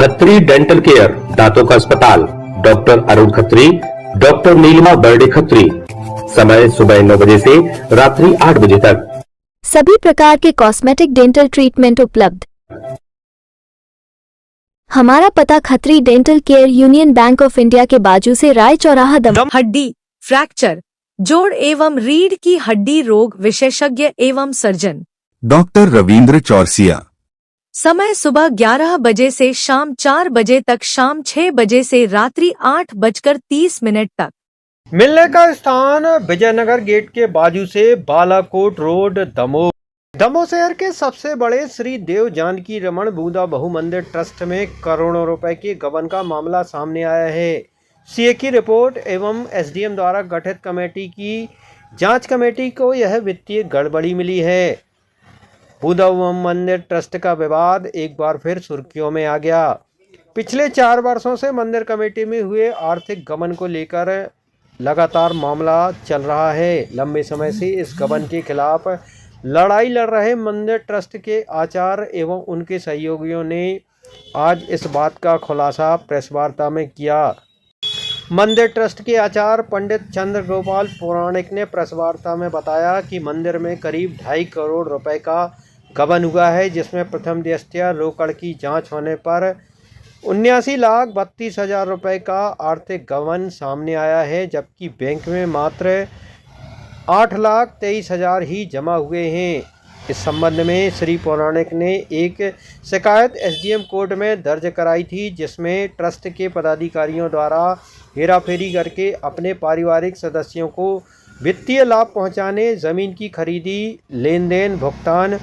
Khatri dental care, दांतों का अस्पताल, डॉक्टर अरुण खत्री, डॉक्टर नीलिमा बर्डे खत्री। समय सुबह 9 बजे से रात्रि 8 बजे तक। सभी प्रकार के कॉस्मेटिक डेंटल ट्रीटमेंट उपलब्ध। हमारा पता Khatri dental care, union bank of India के बाजू से, राय चौराहा, दम। हड्डी फ्रैक्चर, जोड़ एवं रीढ़ की हड्डी रोग विशेषज्ञ एवं सर्जन डॉक्टर रविंद्र चौरसिया। समय सुबह 11 बजे से शाम 4 बजे तक, शाम 6 बजे से रात्रि 8:30 तक। मिलने का स्थान विजयनगर गेट के बाजू से, बालाकोट रोड, दमोह। दमोह शहर के सबसे बड़े श्री देव जानकी रमन बूंदा बहु मंदिर ट्रस्ट में करोड़ों रुपए के गबन का मामला सामने आया है। सीए की रिपोर्ट एवं एसडीएम द्वारा गठित कमेटी की जांच कमेटी को यह वित्तीय गड़बड़ी मिली है। बूंदा बहु मंदिर ट्रस्ट का विवाद एक बार फिर सुर्खियों में आ गया। पिछले 4 वर्षों से मंदिर कमेटी में हुए आर्थिक गबन को लेकर लगातार मामला चल रहा है। लंबे समय से इस गबन के खिलाफ लड़ाई लड़ रहे मंदिर ट्रस्ट के आचार्य एवं उनके सहयोगियों ने आज इस बात का खुलासा प्रेस वार्ता में किया। मंदिर ट्रस्ट के आचार्य पंडित चंद्र गोपाल पौराणिक ने प्रेस वार्ता में बताया कि मंदिर में करीब 2.5 करोड़ रुपए का गबन हुआ है, जिसमें प्रथम दृष्टया रोकड़ की जांच होने पर 79,32,000 रुपए का आर्थिक गबन सामने आया है, जबकि बैंक में मात्र 8,23,000 ही जमा हुए हैं। इस संबंध में श्री पौराणिक ने एक शिकायत एसडीएम कोर्ट में दर्ज कराई थी, जिसमें ट्रस्ट के पदाधिकारियों द्वारा हेराफेरी करके अपने पारिवारिक सदस्यों को वित्तीय लाभ पहुंचाने, जमीन की खरीदी, लेन देन, भुगतान,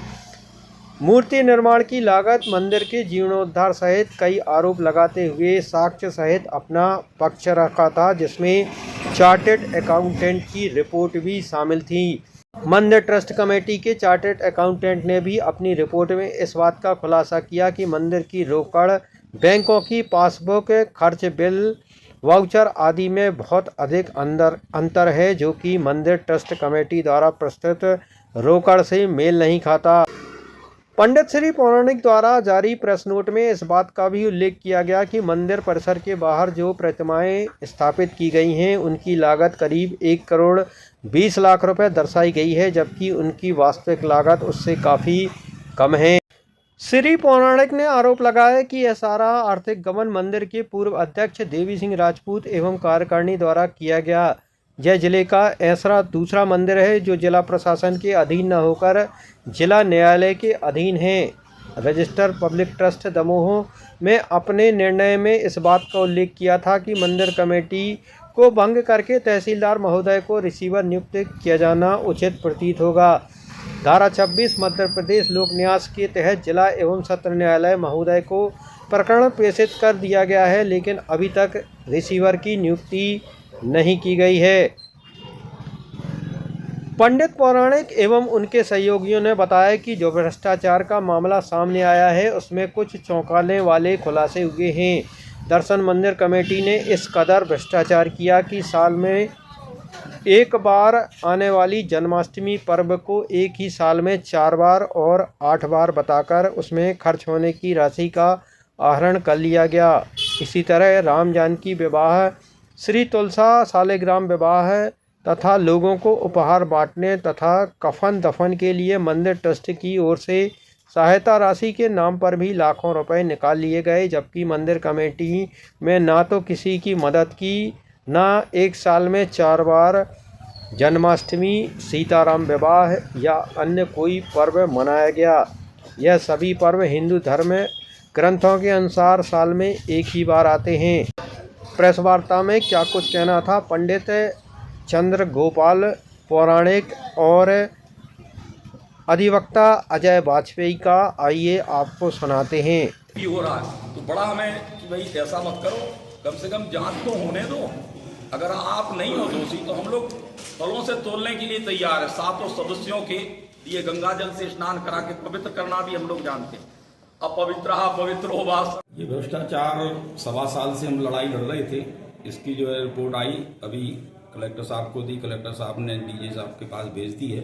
मूर्ति निर्माण की लागत, मंदिर के जीर्णोद्धार सहित कई आरोप लगाते हुए साक्ष्य सहित अपना पक्ष रखा था, जिसमें चार्टर्ड अकाउंटेंट की रिपोर्ट भी शामिल थी। मंदिर ट्रस्ट कमेटी के चार्टर्ड अकाउंटेंट ने भी अपनी रिपोर्ट में इस बात का खुलासा किया कि मंदिर की रोकड़, बैंकों की पासबुक, खर्च बिल, वाउचर आदि में बहुत अधिक अंतर है, जो कि मंदिर ट्रस्ट कमेटी द्वारा प्रस्तुत रोकड़ से मेल नहीं खाता। पंडित श्री पौराणिक द्वारा जारी प्रेस नोट में इस बात का भी उल्लेख किया गया कि मंदिर परिसर के बाहर जो प्रतिमाएं स्थापित की गई हैं, उनकी लागत करीब 1 करोड़ 20 लाख रुपए दर्शाई गई है, जबकि उनकी वास्तविक लागत उससे काफ़ी कम है। श्री पौराणिक ने आरोप लगाया कि यह सारा आर्थिक गबन मंदिर के पूर्व अध्यक्ष देवी सिंह राजपूत एवं कार्यकारिणी द्वारा किया गया। यह जिले का ऐसा दूसरा मंदिर है जो जिला प्रशासन के अधीन न होकर जिला न्यायालय के अधीन है। रजिस्टर पब्लिक ट्रस्ट दमोह में अपने निर्णय में इस बात का उल्लेख किया था कि मंदिर कमेटी को भंग करके तहसीलदार महोदय को रिसीवर नियुक्त किया जाना उचित प्रतीत होगा। धारा 26 मध्य प्रदेश लोक न्यास के तहत जिला एवं सत्र न्यायालय महोदय को प्रकरण प्रेषित कर दिया गया है, लेकिन अभी तक रिसीवर की नियुक्ति नहीं की गई है। पंडित पौराणिक एवं उनके सहयोगियों ने बताया कि जो भ्रष्टाचार का मामला सामने आया है, उसमें कुछ चौंकाने वाले खुलासे हुए हैं। दर्शन मंदिर कमेटी ने इस कदर भ्रष्टाचार किया कि साल में एक बार आने वाली जन्माष्टमी पर्व को एक ही साल में 4 बार और 8 बार बताकर उसमें खर्च होने की राशि का आहरण कर लिया गया। इसी तरह राम जानकी विवाह, श्री तुलसा सालिग्राम विवाह तथा लोगों को उपहार बांटने तथा कफन दफन के लिए मंदिर ट्रस्ट की ओर से सहायता राशि के नाम पर भी लाखों रुपए निकाल लिए गए, जबकि मंदिर कमेटी में ना तो किसी की मदद की, ना एक साल में 4 बार जन्माष्टमी, सीताराम विवाह या अन्य कोई पर्व मनाया गया। यह सभी पर्व हिंदू धर्म ग्रंथों के अनुसार साल में एक ही बार आते हैं। प्रेस वार्ता में क्या कुछ कहना था पंडित चंद्र गोपाल पौराणिक और अधिवक्ता अजय वाजपेयी का, आइए आपको सुनाते हैं। हो रहा है तो बड़ा हमें कि भाई ऐसा मत करो, कम से कम जांच तो होने दो। अगर आप नहीं हो दोषी तो हम लोग फलों से तोलने के लिए तैयार है। 7 सदस्यों के लिए गंगा जल से स्नान करा के पवित्र करना भी हम लोग जानते हैं। अपवित्र पवित्रो वास। ये भ्रष्टाचार 1.25 साल से हम लड़ाई लड़ रहे थे। इसकी जो है रिपोर्ट आई, अभी कलेक्टर साहब को दी, कलेक्टर साहब ने डीजे साहब के पास भेज दी है।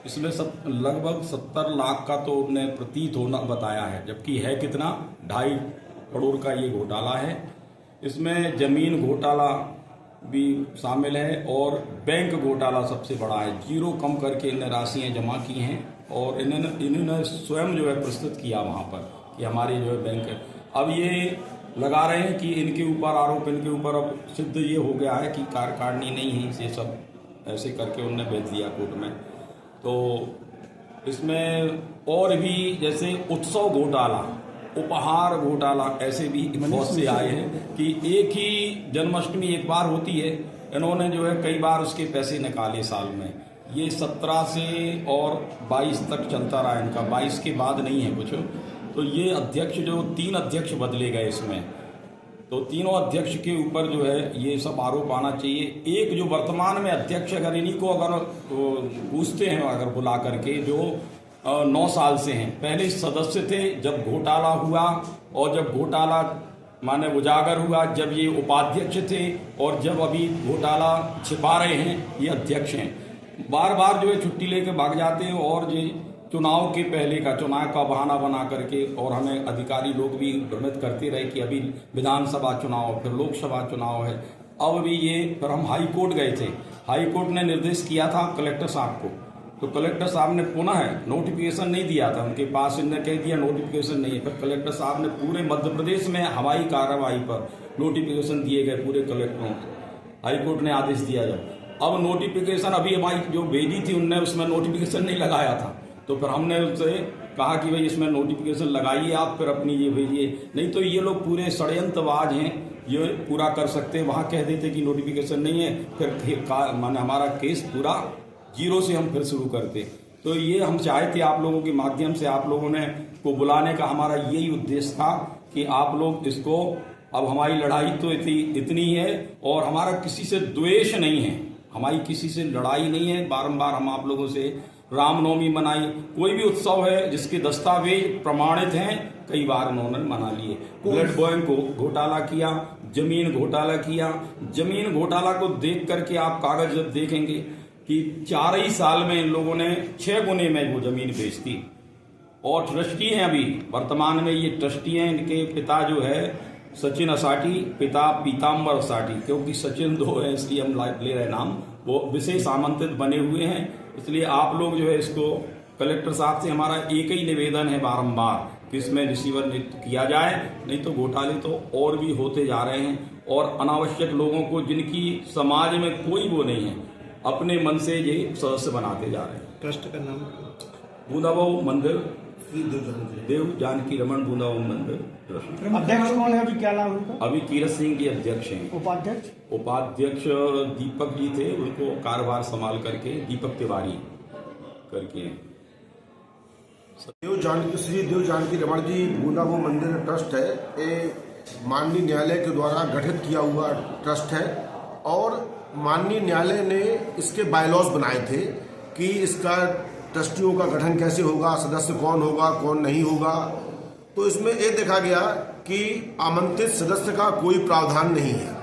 इसमें लगभग 70 लाख का तो उन्हें प्रतीत होना बताया है, जबकि है कितना 2.5 करोड़ का ये घोटाला है। इसमें जमीन घोटाला भी शामिल है और बैंक घोटाला सबसे बड़ा है। जीरो कम करके इन्हें राशियां जमा की हैं और इन्होंने स्वयं जो है प्रस्तुत किया वहां पर कि हमारे जो है बैंक है। अब ये लगा रहे हैं कि इनके ऊपर आरोप, इनके ऊपर अब सिद्ध ये हो गया है कि कार्यकारिणी नहीं है, ये सब ऐसे करके उन्होंने भेज दिया कोर्ट में। तो इसमें और भी जैसे उत्सव घोटाला, उपहार घोटाला, ऐसे भी बहुत से आए हैं कि एक ही जन्माष्टमी एक बार होती है, इन्होंने जो है कई बार उसके पैसे निकाले साल में। ये 17 से और 22 तक चलता रहा इनका, 22 के बाद नहीं है कुछ। तो ये अध्यक्ष जो 3 अध्यक्ष बदले गए इसमें, तो तीनों अध्यक्ष के ऊपर जो है ये सब आरोप आना चाहिए। एक जो वर्तमान में अध्यक्ष, अगर इन्हीं को अगर पूछते हैं अगर बुला करके, जो 9 साल से हैं, पहले सदस्य थे जब घोटाला हुआ और जब घोटाला माने उजागर हुआ, जब ये उपाध्यक्ष थे और जब अभी घोटाला छिपा रहे हैं ये अध्यक्ष हैं। बार बार जो है छुट्टी लेके भाग जाते हैं और ये चुनाव के पहले का, चुनाव का बहाना बना करके, और हमें अधिकारी लोग भी भ्रमित करते रहे कि अभी विधानसभा चुनाव, फिर लोकसभा चुनाव है। अब भी ये, फिर हम हाई कोर्ट गए थे, हाई कोर्ट ने निर्देश किया था कलेक्टर साहब को, तो कलेक्टर साहब ने पुनः नोटिफिकेशन नहीं दिया था उनके पास, इन्होंने कह दिया नोटिफिकेशन नहीं है। फिर कलेक्टर साहब ने पूरे मध्य प्रदेश में हवाई कार्रवाई पर नोटिफिकेशन दिए गए पूरे कलेक्टरों को, हाई कोर्ट ने आदेश दिया। जब अब नोटिफिकेशन अभी हमारी जो भेजी थी उनने उसमें नोटिफिकेशन नहीं लगाया था, तो फिर हमने उससे कहा कि भाई इसमें नोटिफिकेशन लगाइए आप, फिर अपनी ये भेजिए, नहीं तो ये लोग पूरे षड्यंत्रबाज हैं, ये पूरा कर सकते हैं। वहाँ कह देते कि नोटिफिकेशन नहीं है, फिर माने हमारा केस पूरा जीरो से हम फिर शुरू करते। तो ये हम चाहे थे आप लोगों के माध्यम से, आप लोगों ने को बुलाने का हमारा यही उद्देश्य था कि आप लोग इसको, अब हमारी लड़ाई तो इतनी है और हमारा किसी से द्वेष नहीं है, हमारी किसी से लड़ाई नहीं है। बारंबार हम आप लोगों से रामनवमी मनाई, कोई भी उत्सव है जिसके दस्तावेज प्रमाणित हैं, कई बार उन्होंने मना लिए। ब्लड बैंक को घोटाला किया, जमीन घोटाला किया। जमीन घोटाला को देख करके आप कागज जब देखेंगे कि 4 ही साल में इन लोगों ने 6 गुने में वो जमीन बेच दी। और ट्रस्टी हैं अभी वर्तमान में, ये ट्रस्टी हैं, इनके पिता जो है सचिन असाटी, पिता पीताम्बर असाटी, क्योंकि सचिन 2 है इसलिए हम ले रहे नाम, वो विशेष आमंत्रित बने हुए हैं। इसलिए आप लोग जो है इसको, कलेक्टर साहब से हमारा एक ही निवेदन है बारंबार कि इसमें रिसीवर नियुक्त किया जाए, नहीं तो घोटाले तो और भी होते जा रहे हैं और अनावश्यक लोगों को, जिनकी समाज में कोई वो नहीं है, अपने मन से ये सदस्य बनाते जा रहे हैं। ट्रस्ट का नाम बूंदाबाऊ मंदिर, देव जानकी रमन बूंदाबाऊ मंदिर ट्रस्ट। अध्यक्ष कौन है अभी, क्या नाम है? अभी कीरत सिंह जी अध्यक्ष हैं। उपाध्यक्ष दीपक जी थे, उनको कार्यभार संभाल करके दीपक तिवारी करके हैं। श्री देव जानकी रमन जी बूंदाबाऊ मंदिर ट्रस्ट है, ये माननीय न्यायालय के द्वारा गठित किया हुआ ट्रस्ट है और माननीय न्यायालय ने इसके बायलॉज बनाए थे कि इसका ट्रस्टियों का गठन कैसे होगा, सदस्य कौन होगा, कौन नहीं होगा। तो इसमें ये देखा गया कि आमंत्रित सदस्य का कोई प्रावधान नहीं है,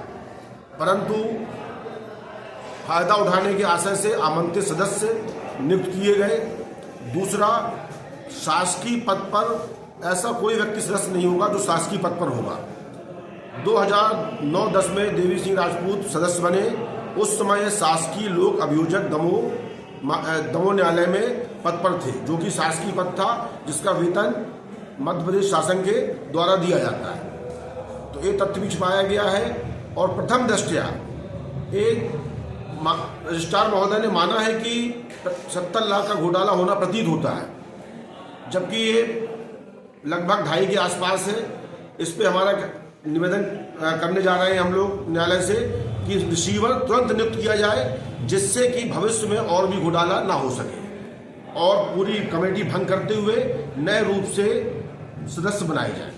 परंतु फायदा उठाने के आशय से आमंत्रित सदस्य नियुक्त किए गए। दूसरा, शासकीय पद पर ऐसा कोई व्यक्ति सदस्य नहीं होगा जो शासकीय पद पर होगा। 2009-10 में देवी सिंह राजपूत सदस्य बने, उस समय शासकीय लोक अभियोजक दमोह न्यायालय में पद पर थे, जो कि शासकीय पद था जिसका वेतन मध्य प्रदेश शासन के द्वारा दिया जाता है। तो ये तथ्य भी छुपाया गया है और प्रथम दृष्टया एक रजिस्ट्रार महोदय ने माना है कि 70 लाख का घोटाला होना प्रतीत होता है, जबकि ये लगभग 2.5 के आसपास है। इस पे हमारा निवेदन करने जा रहे हैं हम लोग न्यायालय से कि रिसीवर तुरंत नियुक्त किया जाए, जिससे कि भविष्य में और भी घोटाला ना हो सके और पूरी कमेटी भंग करते हुए नए रूप से सदस्य बनाए जाए।